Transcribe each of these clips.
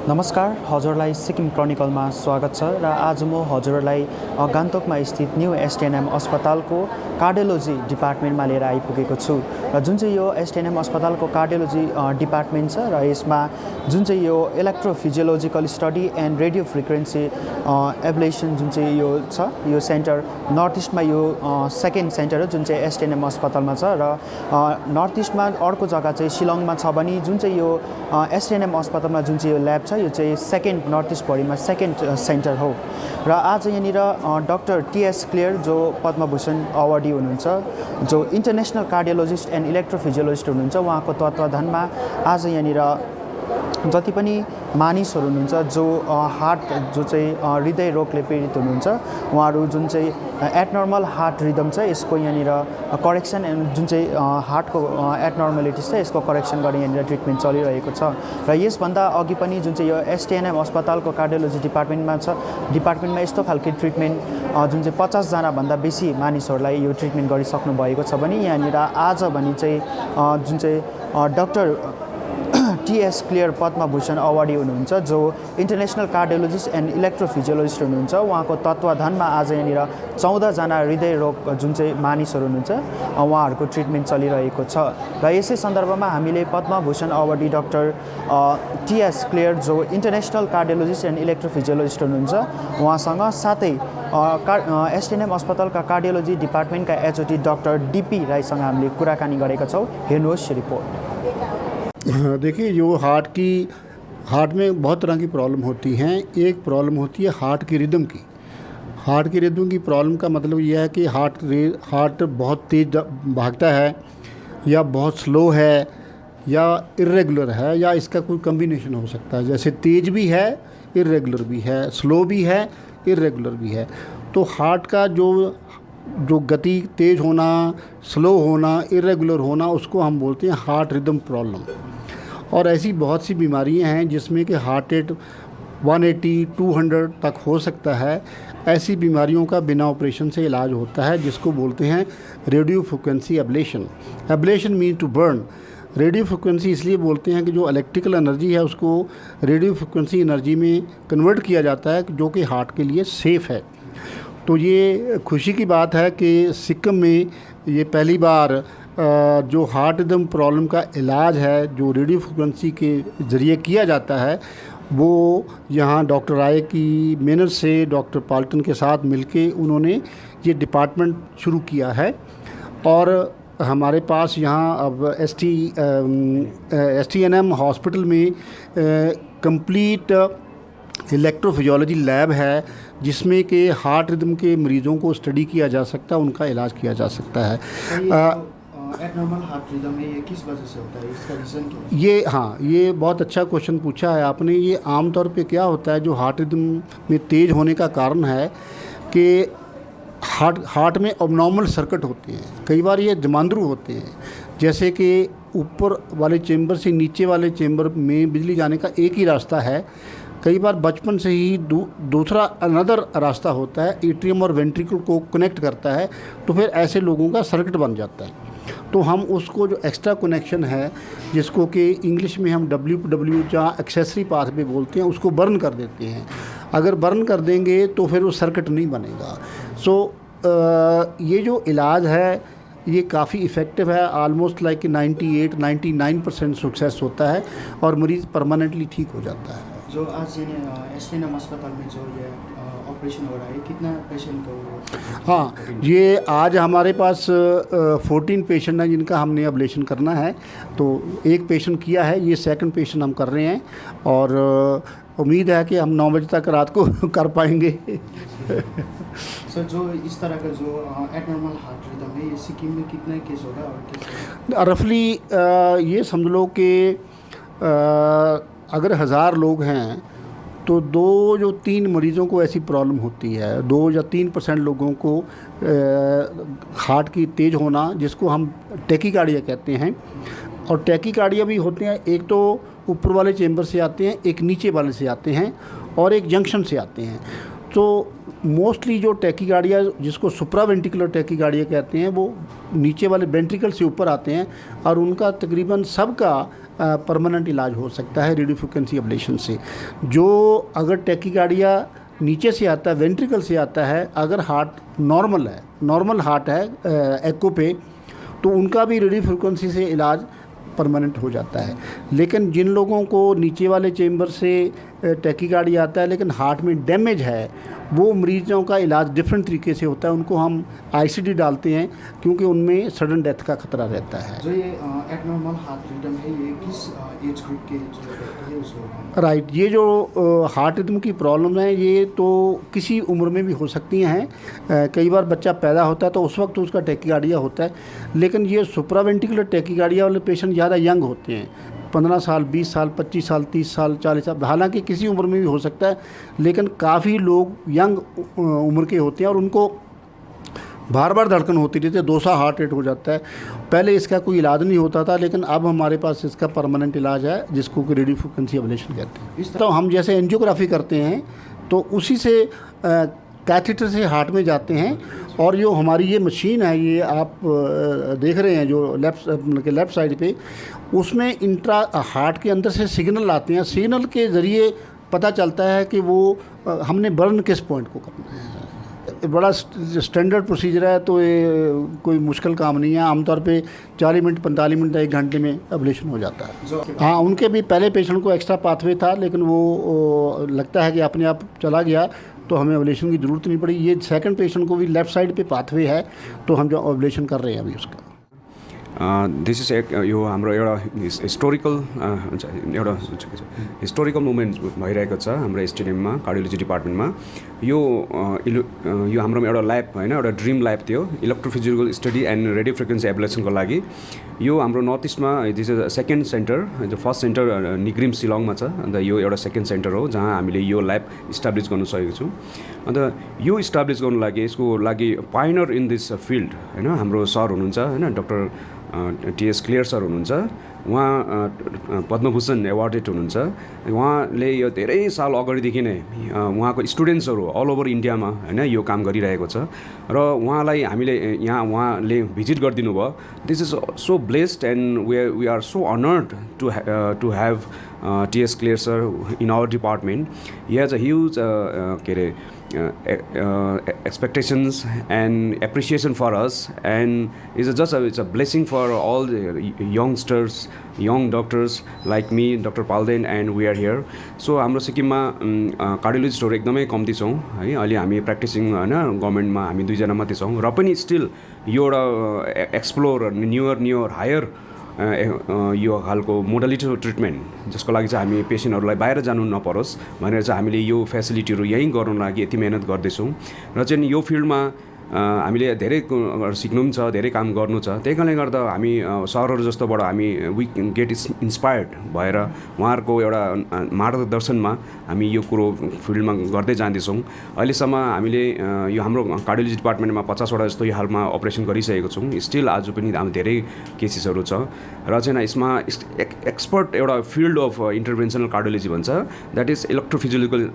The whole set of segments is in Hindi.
नमस्कार, हजुरलाई सिक्किम क्रोनिकलमा स्वागत छ र आज म हजुरलाई गान्तोकमा स्थित न्यू एसटिएनएम अस्पतालको कार्डियोलोजी डिपार्टमेन्टमा लिएर आइपुगेको छु र जुन चाहिँ यो एसटिएनएम अस्पतालको कार्डियोलोजी डिपार्टमेन्ट छ र यसमा जुन चाहिँ यो इलेक्ट्रोफिजियोलोजिकल स्टडी एन्ड रेडियो फ्रिक्वेन्सी एब्लेसन जुन चाहिँ यो छ, यो सेन्टर नर्थ इस्टमा यो सेकेन्ड सेन्टर हो जुन चाहिँ एसटिएनएम अस्पतालमा छ र नर्थ इस्टमा अर्को जग्गा चाहिँ शिलङमा छ भने जुन चाहिँ यो एसटिएनएम अस्पतालमा जुन चाहिँ यो ल्याब छ यो चाहिँ सेकेन्ड नर्थ इस्ट भरिमा सेकेन्ड सेन्टर हो र आज यहाँनिर डाक्टर टीएस क्लियर जो पद्मभूषण अवार्डी हुनुहुन्छ, जो इन्टरनेसनल कार्डियोलोजिस्ट एन्ड इलेक्ट्रोफिजियोलोजिस्ट हुनुहुन्छ, उहाँको तत्वावधानमा आज यहाँनिर जति पनि मानिसहरू हुनुहुन्छ जो हार्ट जो चाहिँ हृदय रोगले पीडित हुनुहुन्छ उहाँहरू जुन चाहिँ एबनर्मल हार्ट रिदम छ यसको यहाँनिर करेक्सन एन्ड जुन चाहिँ हार्टको एबनर्मलिटिज छ यसको करेक्सन गर्ने यहाँनिर ट्रिटमेन्ट चलिरहेको छ र यसभन्दा अघि पनि जुन चाहिँ यो एसटिएनएम अस्पतालको कार्डियोलोजी डिपार्टमेन्टमा यस्तो खालको ट्रिटमेन्ट जुन चाहिँ 50 भन्दा बेसी मानिसहरूलाई यो ट्रिटमेन्ट गरिसक्नु भएको छ भने यहाँनिर आज भने चाहिँ जुन चाहिँ doctor TS Kler Padma Bhushan awardee हुनुहुन्छ, जो इन्टरनेसनल कार्डियोलोजिस्ट एन्ड इलेक्ट्रोफिजियोलोजिस्ट हुनुहुन्छ, उहाँको तत्वावधानमा आज यहाँनिर 14 हृदय रोग जुन चाहिँ मानिसहरू हुनुहुन्छ उहाँहरूको ट्रिटमेन्ट चलिरहेको छ र यसै सन्दर्भमा हामीले Padma Bhushan awardee doctor TS Kler जो इन्टरनेसनल कार्डियोलोजिस्ट एन्ड इलेक्ट्रोफिजियोलोजिस्ट हुनुहुन्छ उहाँसँग साथै एसटिएनएम अस्पतालका कार्डियोलोजी डिपार्टमेन्टका एचओटी डाक्टर डीपी राईसँग हामीले कुराकानी गरेका छौँ। हेर्नुहोस् रिपोर्ट। देखिए, जो हार्ट में बहुत तरह की प्रॉब्लम होती हैं। एक प्रॉब्लम होती है हार्ट की रिदम की। हार्ट की रिदम की प्रॉब्लम का मतलब यह है कि हार्ट बहुत तेज़ भागता है या बहुत स्लो है या इर्रेगुलर है या इसका कोई कम्बिनेशन हो सकता है। जैसे तेज़ भी है, इर्रेगुलर भी है, स्लो भी है, इर्रेगुलर भी है। तो हार्ट का जो गति तेज़ होना, स्लो होना, इर्रेगुलर होना, उसको हम बोलते हैं हार्ट रिदम प्रॉब्लम। और ऐसी बहुत सी बीमारियां हैं जिसमें कि हार्ट रेट 180, 200 तक हो सकता है। ऐसी बीमारियों का बिना ऑपरेशन से इलाज होता है, जिसको बोलते हैं radio frequency ablation. Ablation mean to burn. Radio frequency इसलिए बोलते हैं कि जो इलेक्ट्रिकल एनर्जी है उसको रेडियो फ्रिक्वेंसी एनर्जी में कन्वर्ट किया जाता है, जो कि हार्ट के लिए सेफ़ है। तो ये खुशी की बात है कि सिक्किम में ये पहली बार जो हार्ट रिदम प्रॉब्लम का इलाज है जो रेडियो फ्रिक्वेंसी के ज़रिए किया जाता है, वो यहाँ डॉक्टर राय की मेहनत से डॉक्टर पाल्टन के साथ मिलके उन्होंने ये डिपार्टमेंट शुरू किया है। और हमारे पास यहाँ अब एसटीएनएम हॉस्पिटल में कंप्लीट इलेक्ट्रोफिजियोलॉजी लैब है, जिसमें कि हार्ट रिदम के मरीज़ों को स्टडी किया जा सकता है, उनका इलाज किया जा सकता है। एबनॉर्मल हार्ट रिदम है, ये किस वजह से होता है, इसका रीज़न क्या है? ये बहुत अच्छा क्वेश्चन पूछा है आपने। ये आमतौर पे क्या होता है, जो हार्ट रिदम में तेज़ होने का कारण है कि हार्ट में अबनॉर्मल सर्किट होते हैं। कई बार ये जमांद्रू होते हैं, जैसे कि ऊपर वाले चेंबर से नीचे वाले चेंबर में बिजली जाने का एक ही रास्ता है। कई बार बचपन से ही दूसरा अनदर रास्ता होता है, एट्रियम और वेंट्रिकल को कनेक्ट करता है, तो फिर ऐसे लोगों का सर्किट बन जाता है। तो हम उसको जो एक्स्ट्रा कनेक्शन है, जिसको कि इंग्लिश में हम WW या एक्सेसरी पाथवे बोलते हैं, उसको बर्न कर देते हैं। अगर बर्न कर देंगे तो फिर वो सर्किट नहीं बनेगा। ये जो इलाज है ये काफ़ी इफ़ेक्टिव है। आलमोस्ट लाइक 98-99% सक्सेस होता है और मरीज़ परमानेंटली ठीक हो जाता है। जो आज एसटिएनएम अस्पताल में जो ये ऑपरेशन हो रहा है, कितना पेशेंट को? हाँ, ये आज हमारे पास 14 पेशेंट हैं जिनका हमने एब्लेशन करना है। तो एक पेशेंट किया है, ये सेकंड पेशेंट हम कर रहे हैं और उम्मीद है कि हम 9 बजे तक रात को कर पाएंगे। सर, जो इस तरह का जो एबनॉर्मल हार्ट रिदम है, ये सिक्किम में कितना केस होगा और रफली ये समझ लो कि अगर 1000 लोग हैं तो 2 या 3 मरीज़ों को ऐसी प्रॉब्लम होती है। 2 या 3% लोगों को हार्ट की तेज़ होना, जिसको हम टैकीकार्डिया कहते हैं। और टैकीकार्डिया भी होते हैं, एक तो ऊपर वाले चेंबर से आते हैं, एक नीचे वाले से आते हैं और एक जंक्शन से आते हैं। तो मोस्टली जो टैकीकार्डिया, जिसको सुप्रावेंट्रिकुलर टैकीकार्डिया कहते हैं, वो नीचे वाले वेंट्रिकल से ऊपर आते हैं और उनका तकरीबन सबका परमानेंट इलाज हो सकता है रेडियो फ्रिक्वेंसी एब्लेशन से। जो अगर टैकीकार्डिया नीचे से आता है, वेंट्रिकल से आता है, अगर हार्ट नॉर्मल हार्ट है एको पे, तो उनका भी रेडियो फ्रिक्वेंसी से इलाज परमानेंट हो जाता है। लेकिन जिन लोगों को नीचे वाले चेंबर से टैकीकार्डिया आता है लेकिन हार्ट में डैमेज है, वो मरीजों का इलाज डिफरेंट तरीके से होता है। उनको हम आईसीडी डालते हैं क्योंकि उनमें सडन डेथ का खतरा रहता है। जो ये एबनॉर्मल हार्ट रिदम है, ये किस एज ग्रुप के जो व्यक्ति है उसको? राइट, ये जो हार्ट रिदम की प्रॉब्लम है ये तो किसी उम्र में भी हो सकती हैं। कई बार बच्चा पैदा होता है तो उस वक्त तो उसका टैकीकार्डिया होता है, लेकिन ये सुप्रावेंट्रिकुलर टैकीकार्डिया वाले पेशेंट ज़्यादा यंग होते हैं, 15 साल, 20 साल, 25 साल, 30 साल, 40 साल, हालांकि किसी उम्र में भी हो सकता है, लेकिन काफ़ी लोग यंग उम्र के होते हैं और उनको बार बार धड़कन होती रहती है, 200 हार्ट रेट हो जाता है। पहले इसका कोई इलाज नहीं होता था, लेकिन अब हमारे पास इसका परमानेंट इलाज है जिसको कि रेडियो फ्रिक्वेंसी एब्लेशन कहते हैं। तो हम जैसे एंजियोग्राफी करते हैं तो उसी से कैथेटर से हार्ट में जाते हैं, और जो हमारी ये मशीन है, ये आप देख रहे हैं जो लेफ़्ट साइड पे, उसमें इंट्रा हार्ट के अंदर से सिग्नल आते हैं। सिग्नल के ज़रिए पता चलता है कि वो हमने बर्न किस पॉइंट को करना है। बड़ा स्टैंडर्ड प्रोसीजर है, तो ये कोई मुश्किल काम नहीं है। आमतौर पे 40 मिनट, 45 मिनट, 1 घंटे में एब्लेशन हो जाता है। हाँ, उनके भी पहले पेशेंट को एक्स्ट्रा पाथवे था, लेकिन वो लगता है कि अपने आप चला गया, तो हमें एब्लेशन की ज़रूरत नहीं पड़ी। ये सेकंड पेशेंट को भी लेफ़्ट साइड पे पाथवे है, तो हम जो एब्लेशन कर रहे हैं अभी उसका। दिस इज यो हाम्रो एउटा हिस्टोरिकल मुभमेन्ट भइरहेको छ हाम्रो एसटिएनएममा, कार्डियोलोजी डिपार्टमेन्टमा। यो हाम्रोमा एउटा ल्याब होइन, एउटा ड्रिम ल्याब थियो, electrophysical study and radio frequency एब्लेसनको लागि। यो हाम्रो नर्थ इस्टमा दिस इज सेकेन्ड सेन्टर। जो फर्स्ट सेन्टर निग्रिम शिलङमा छ, अन्त यो एउटा सेकेन्ड सेन्टर हो जहाँ हामीले यो ल्याब इस्टाब्लिस गर्नु सकेको छौँ। अन्त यो इस्टाब्लिस गर्नु लागि, यसको लागि पाइनर इन दिस फिल्ड होइन, हाम्रो सर हुनुहुन्छ होइन, डक्टर टीएस क्लियर सर हुनुहुन्छ। उहाँ पद्मभूषण एवार्डेड हुनुहुन्छ। उहाँले यो धेरै साल अगाडिदेखि नै उहाँको स्टुडेन्ट्सहरू अल ओभर इन्डियामा होइन यो काम गरिरहेको छ, र उहाँलाई हामीले यहाँ उहाँले भिजिट गरिदिनु भयो। This is so blessed and we are so honoured to have TS Kler sir in our department. He has a huge के अरे expectations and appreciation for us, and it's a blessing for all the youngsters, young doctors like me, Dr. Palden, and we are here. So हाम्रो सिक्किममा कार्डियोलोजिस्टहरू एकदमै कम्ती छौँ है। अहिले हामी प्र्याक्टिसिङ होइन गभर्मेन्टमा हामी 2 जना मात्रै छौँ, र पनि स्टिल यो एउटा एक्सप्लोर न्युअर हायर यो खालको मोडालिटी ट्रिटमेन्ट जसको लागि चाहिँ हामी पेसेन्टहरूलाई बाहिर जानु नपरोस् भनेर चाहिँ हामीले यो फेसिलिटीहरू यहीँ गर्नु लागि यति मेहनत गर्दैछौँ। र चाहिँ यो फिल्डमा हामीले धेरै सिक्नु पनि छ, धेरै काम गर्नु छ। त्यही कारणले गर्दा हामी सरहरू जस्तोबाट हामी वी गेट इन्स्पायर्ड भएर उहाँहरूको एउटा मार्गदर्शनमा हामी यो कुरो फिल्डमा गर्दै जाँदैछौँ। अहिलेसम्म हामीले यो हाम्रो कार्डियोलोजी डिपार्टमेन्टमा 50वटा जस्तो यो हालमा अपरेसन गरिसकेको छौँ। स्टिल आज पनि हामी धेरै केसेसहरू छ, र चाहिँ यसमा एक्सपर्ट एउटा फिल्ड अफ इन्टरभेन्सनल कार्डियोलोजी भन्छ, द्याट इज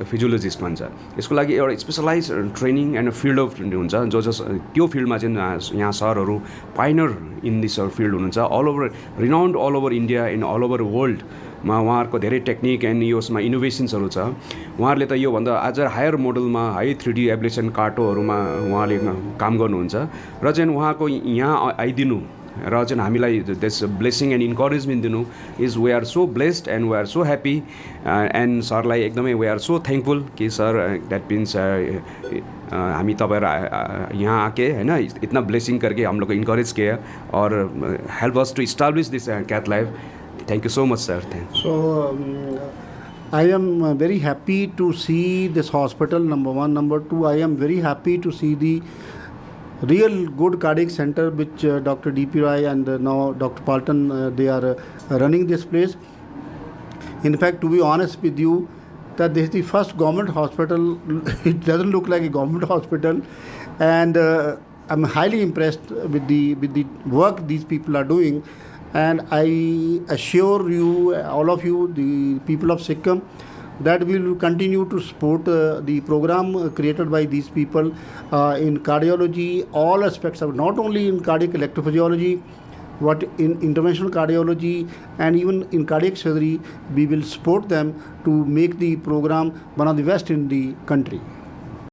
फिजियोलोजिस्ट भन्छ। यसको लागि एउटा specialise training end field of हुन्छ, त्यो फिल्डमा चाहिँ यहाँ सरहरू पाइनर इन दिस फिल्ड हुनुहुन्छ। All over renowned all over India and all over वर्ल्डमा उहाँहरूको धेरै टेक्निक एन्ड यसमा इनोभेसन्सहरू छ। उहाँहरूले त योभन्दा अझ हायर मोडलमा है 3D एब्लेसन कार्टोहरूमा उहाँले काम गर्नुहुन्छ, र चाहिँ उहाँको यहाँ आइदिनु र चाहिँ हामीलाई दिस ब्लेसिङ एन्ड इन्करेजमेन्ट दिनु is we are so blessed and we are so happy. And सरलाई एकदमै वी आर सो थ्याङ्कफुल कि सर द्याट मिन्स हामी तपाईँहरू यहाँ आके होइन इतना ब्लेसिंग करके हम लोग को इनकरेज किया और help us to establish this cath life. Thank you so much sir. So I am very happy to see this hospital, number one. Number two, I am very happy to see the real good cardiac center which Dr. D.P. Rai and now Dr. Palton they are running this place. In fact, to be honest with you, that this is the first government hospital. It doesn't look like a government hospital, and I'm highly impressed with the work these people are doing. And I assure you, all of you, the people of Sikkim, that we will continue to support the program created by these people in cardiology, all aspects of, not only in cardiac electrophysiology, what in interventional cardiology and even in cardiac surgery, we will support them to make the program one of the best in the country.